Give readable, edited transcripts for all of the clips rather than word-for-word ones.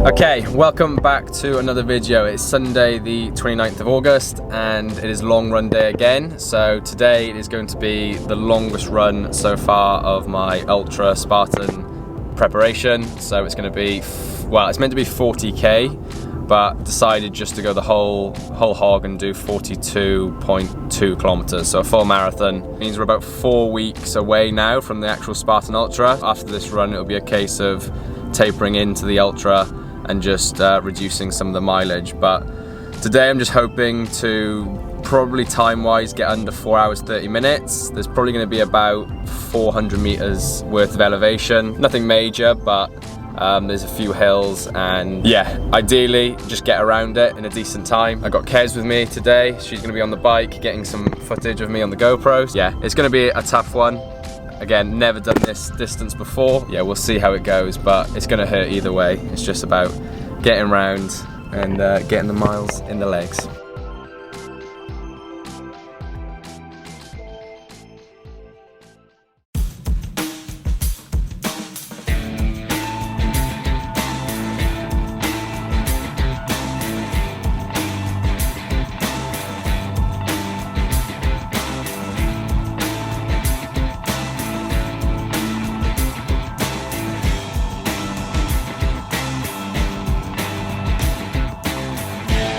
Okay, welcome back to another video. It's Sunday the 29th of August and it is long run day again. So today it is going to be the longest run so far of my ultra Spartan preparation. So it's going to be, well, it's meant to be 40k, but decided just to go the whole hog and do 42.2 kilometers. So a full marathon. It means we're about 4 weeks away now from the actual Spartan Ultra. After this run it'll be a case of tapering into the ultra and just reducing some of the mileage. But today I'm just hoping to probably time-wise get under 4 hours 30 minutes. There's probably going to be about 400 meters worth of elevation. Nothing major, but there's a few hills, and yeah, ideally just get around it in a decent time. I got Kez with me today. She's going to be on the bike getting some footage of me on the GoPro. Yeah, it's going to be a tough one. Again, never done this distance before. Yeah, we'll see how it goes, but it's gonna hurt either way. It's just about getting round and getting the miles in the legs.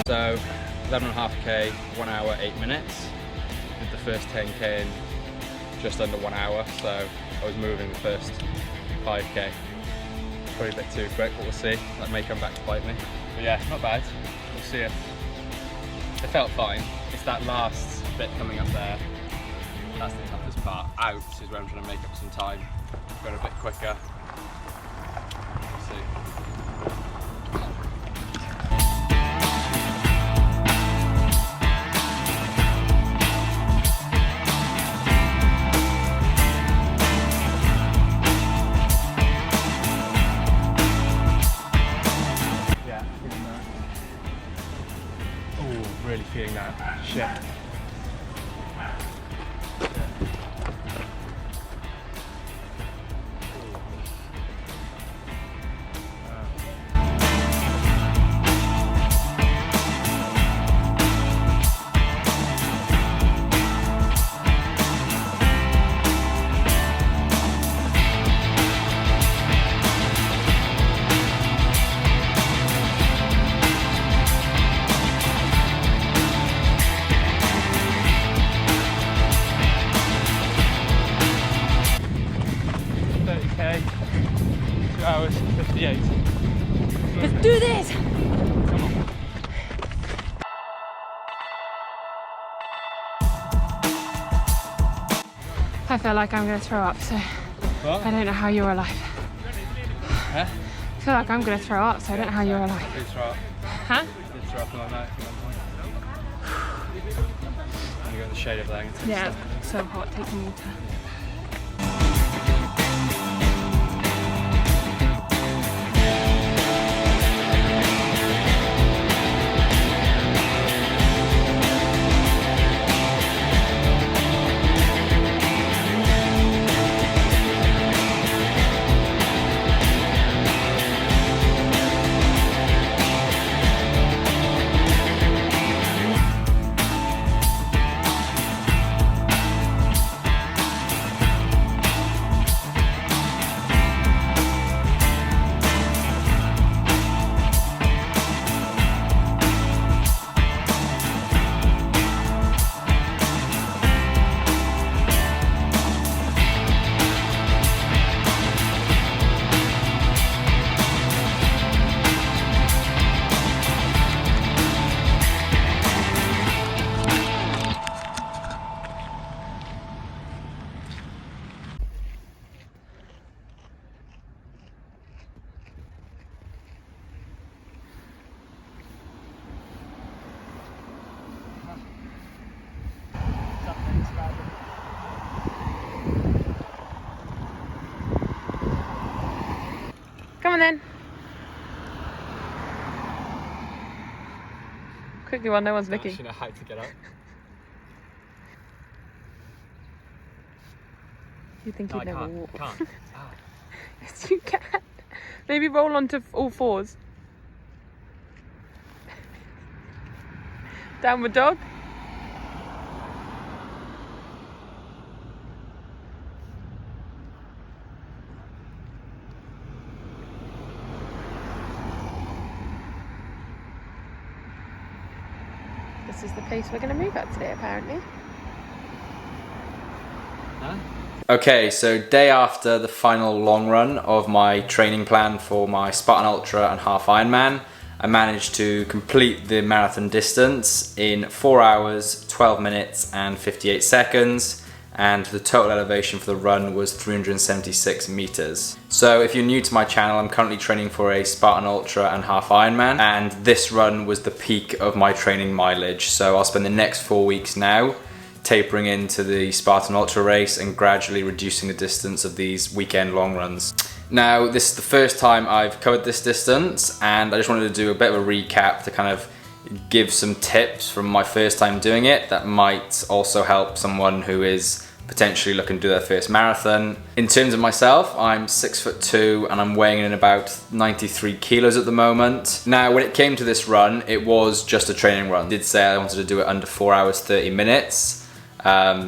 So 11.5k, 1 hour 8 minutes. Did the first 10k in just under 1 hour, so I was moving the first 5k. Probably a bit too quick, but we'll see. That may come back to bite me. But yeah, not bad. We'll see it. It felt fine. It's that last bit coming up there. That's the toughest part. Out is where I'm trying to make up some time. Going a bit quicker. We'll see. Really feeling that shit. Okay, 2 hours 58. Let's do this! Come on. I feel like I'm going to throw up, so What? I don't know how you're alive. Huh? I feel like I'm going to throw up, so I don't know how you're alive. Did throw up. Huh? Did throw up like that at one point. You got the shade of that. Yeah, it's so hot, take some water. Come on then. Quickly while no one's looking. You know how to get up. You think No, you'd never walk? I can't. Yes, you can. Maybe roll onto all fours. Downward dog. This is the pace we're going to move at today, apparently. Okay, so day after the final long run of my training plan for my Spartan Ultra and half Ironman, I managed to complete the marathon distance in 4 hours, 12 minutes and 58 seconds, and the total elevation for the run was 376 meters. So if you're new to my channel, I'm currently training for a Spartan Ultra and half Ironman, and this run was the peak of my training mileage. So I'll spend the next 4 weeks now tapering into the Spartan Ultra race and gradually reducing the distance of these weekend long runs. Now, this is the first time I've covered this distance, and I just wanted to do a bit of a recap to kind of give some tips from my first time doing it that might also help someone who is potentially looking to do their first marathon. In terms of myself, I'm 6'2" and I'm weighing in about 93 kilos at the moment. Now, when it came to this run, it was just a training run. I did say I wanted to do it under 4 hours 30 minutes.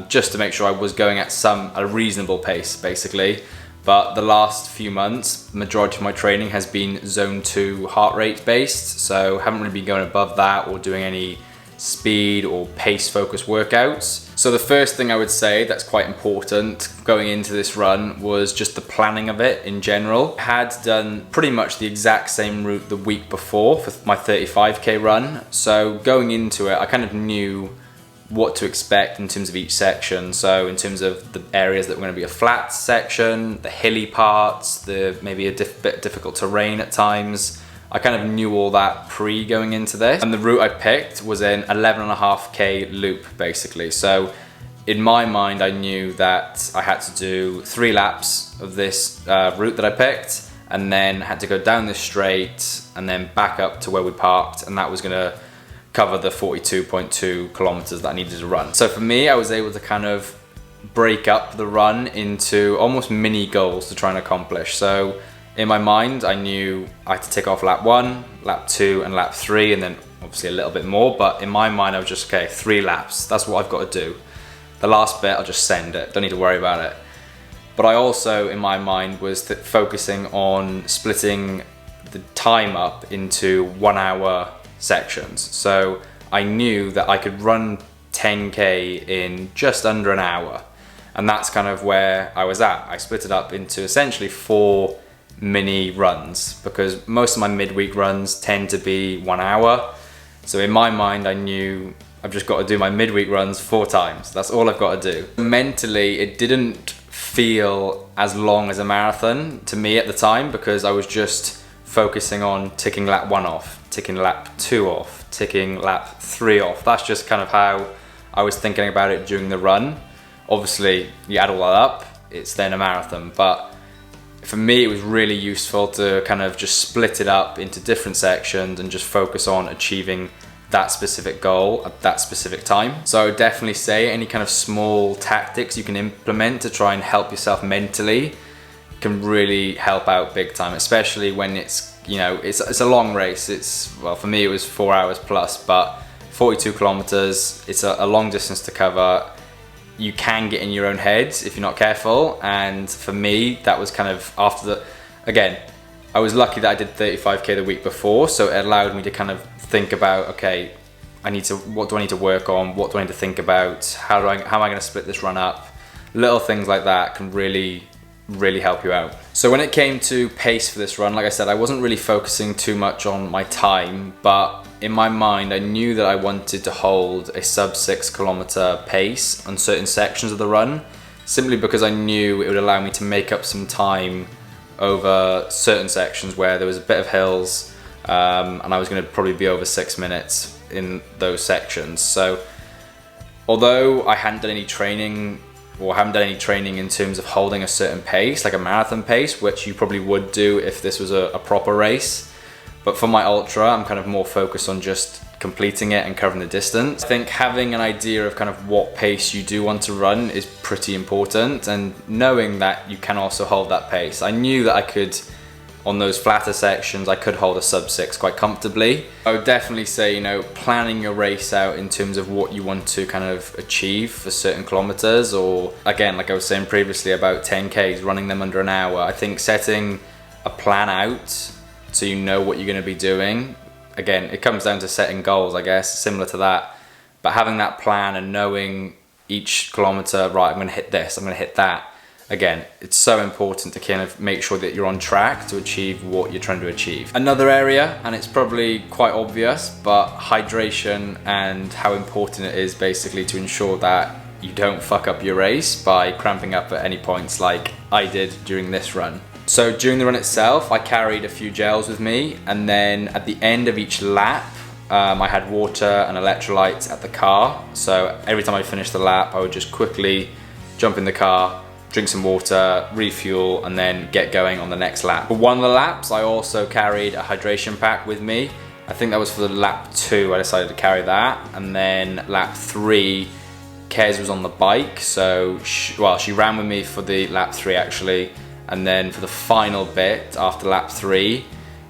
Just to make sure I was going at a reasonable pace, basically. But the last few months, the majority of my training has been zone 2 heart rate based, so haven't really been going above that or doing any speed or pace focused workouts. So the first thing I would say that's quite important going into this run was just the planning of it in general. I had done pretty much the exact same route the week before for my 35k run, so going into it I kind of knew what to expect in terms of each section. So in terms of the areas that were going to be a flat section, the hilly parts, the maybe a bit difficult terrain at times, I kind of knew all that pre going into this. And the route I picked was an 11.5k loop basically. So in my mind I knew that I had to do 3 laps of this route that I picked, and then had to go down this straight and then back up to where we parked, and that was going to cover the 42.2 kilometers that I needed to run. So for me, I was able to kind of break up the run into almost mini goals to try and accomplish. So in my mind, I knew I had to tick off lap 1, lap 2 and lap 3, and then obviously a little bit more, but in my mind I was just, okay, 3 laps, that's what I've got to do. The last bit, I'll just send it, don't need to worry about it. But I also, in my mind, was focusing on splitting the time up into 1 hour sections. So I knew that I could run 10k in just under an hour, and that's kind of where I was at. I split it up into essentially 4 mini runs because most of my midweek runs tend to be 1 hour. So in my mind I knew I've just got to do my midweek runs 4 times. That's all I've got to do. Mentally it didn't feel as long as a marathon to me at the time because I was just focusing on ticking lap 1 off, ticking lap 2 off, ticking lap 3 off. That's just kind of how I was thinking about it during the run. Obviously, you add all that up, it's then a marathon. But for me, it was really useful to kind of just split it up into different sections and just focus on achieving that specific goal at that specific time. So I would definitely say any kind of small tactics you can implement to try and help yourself mentally can really help out big time, especially when it's, you know, it's a long race. It's, well, for me it was 4 hours plus, but 42 kilometers, it's a long distance to cover. You can get in your own head if you're not careful, and for me that was kind of after the, again, I was lucky that I did 35k the week before, so it allowed me to kind of think about, okay, what do I need to work on, what do I need to think about, how am I going to split this run up. Little things like that can really help you out. So when it came to pace for this run, like I said, I wasn't really focusing too much on my time, but in my mind I knew that I wanted to hold a sub 6 kilometer pace on certain sections of the run, simply because I knew it would allow me to make up some time over certain sections where there was a bit of hills, and I was going to probably be over 6 minutes in those sections. So although I hadn't done any training in terms of holding a certain pace, like a marathon pace, which you probably would do if this was a proper race, but for my ultra I'm kind of more focused on just completing it and covering the distance. I think having an idea of kind of what pace you do want to run is pretty important, and knowing that you can also hold that pace. I knew that I could on those flatter sections, I could hold a sub 6 quite comfortably. I would definitely say, you know, planning your race out in terms of what you want to kind of achieve for certain kilometers, or again, like I was saying previously about 10Ks, running them under an hour. I think setting a plan out so you know what you're going to be doing. Again, it comes down to setting goals, I guess, similar to that. But having that plan and knowing each kilometer, right, I'm going to hit this, I'm going to hit that. Again, it's so important to kind of make sure that you're on track to achieve what you're trying to achieve. Another area, and it's probably quite obvious, but hydration and how important it is basically to ensure that you don't fuck up your race by cramping up at any points like I did during this run. So during the run itself, I carried a few gels with me, and then at the end of each lap, I had water and electrolytes at the car. So every time I finished the lap, I would just quickly jump in the car, drink some water, refuel, and then get going on the next lap. For one of the laps, I also carried a hydration pack with me. I think that was for the lap 2, I decided to carry that. And then lap 3, Kez was on the bike. So, she ran with me for the lap 3 actually. And then for the final bit, after lap 3,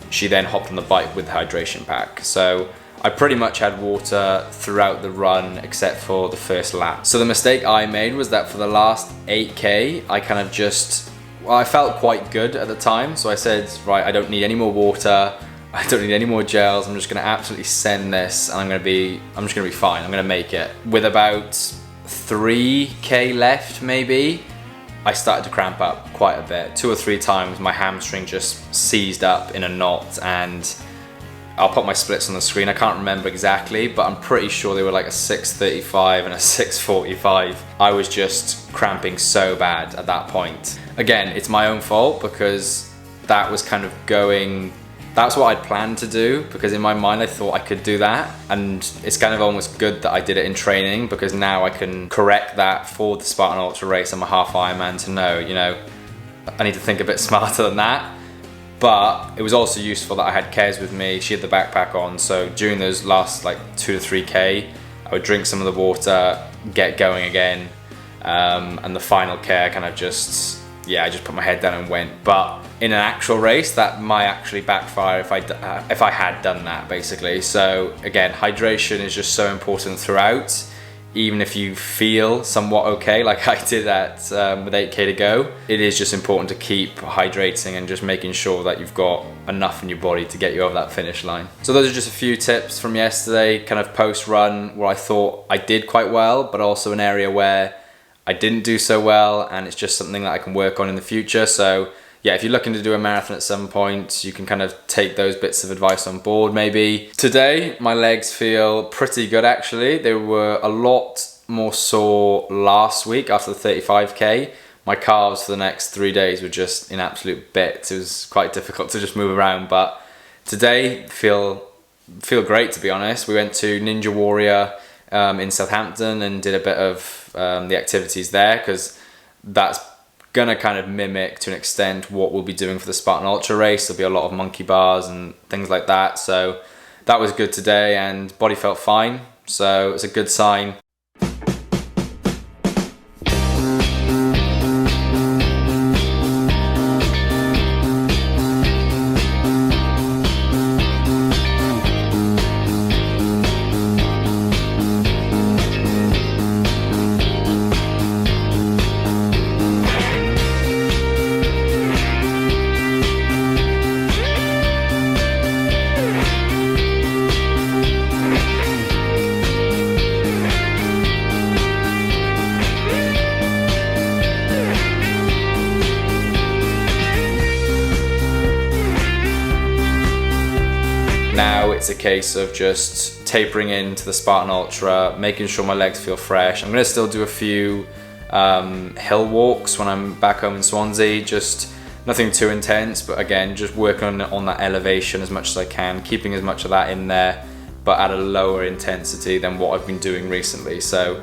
she then hopped on the bike with the hydration pack. So I pretty much had water throughout the run except for the first lap. So the mistake I made was that for the last 8K, I kind of just, well, I felt quite good at the time. So I said, right, I don't need any more water. I don't need any more gels. I'm just gonna absolutely send this, and I'm just gonna be fine. I'm gonna make it. With about 3K left maybe, I started to cramp up quite a bit. 2 or 3 times my hamstring just seized up in a knot, and I'll put my splits on the screen. I can't remember exactly, but I'm pretty sure they were like a 6:35 and a 6:45. I was just cramping so bad at that point. Again, it's my own fault because that was kind of going, that's what I'd planned to do, because in my mind I thought I could do that, and it's kind of almost good that I did it in training, because now I can correct that for the Spartan Ultra race. I'm a half Ironman to know, you know, I need to think a bit smarter than that. But it was also useful that I had Kez with me. She had the backpack on, so during those last like 2 to 3K, I would drink some of the water, get going again, and the final K, I kind of just, yeah, I just put my head down and went. But in an actual race, that might actually backfire if I had done that, basically. So again, hydration is just so important throughout. Even if you feel somewhat okay, like I did with 8K to go, it is just important to keep hydrating and just making sure that you've got enough in your body to get you over that finish line. So those are just a few tips from yesterday, kind of post-run, where I thought I did quite well, but also an area where I didn't do so well, and it's just something that I can work on in the future. So yeah, if you're looking to do a marathon at some point, you can kind of take those bits of advice on board maybe. Today, my legs feel pretty good actually. They were a lot more sore last week after the 35K. My calves for the next 3 days were just in absolute bits. It was quite difficult to just move around, but today feel great, to be honest. We went to Ninja Warrior in Southampton and did a bit of the activities there, because that's gonna kind of mimic to an extent what we'll be doing for the Spartan Ultra race. There'll be a lot of monkey bars and things like that. So that was good today, and body felt fine. So it's a good sign. Now it's a case of just tapering into the Spartan Ultra, making sure my legs feel fresh. I'm gonna still do a few hill walks when I'm back home in Swansea, just nothing too intense, but again, just working on that elevation as much as I can, keeping as much of that in there, but at a lower intensity than what I've been doing recently. So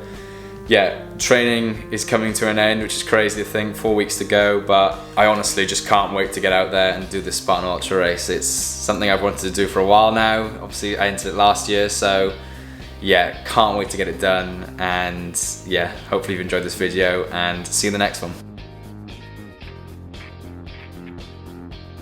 yeah, training is coming to an end, which is crazy to think, 4 weeks to go, but I honestly just can't wait to get out there and do this Spartan Ultra race. It's something I've wanted to do for a while now. Obviously I entered it last year, so yeah, can't wait to get it done. And yeah, hopefully you've enjoyed this video, and see you in the next one.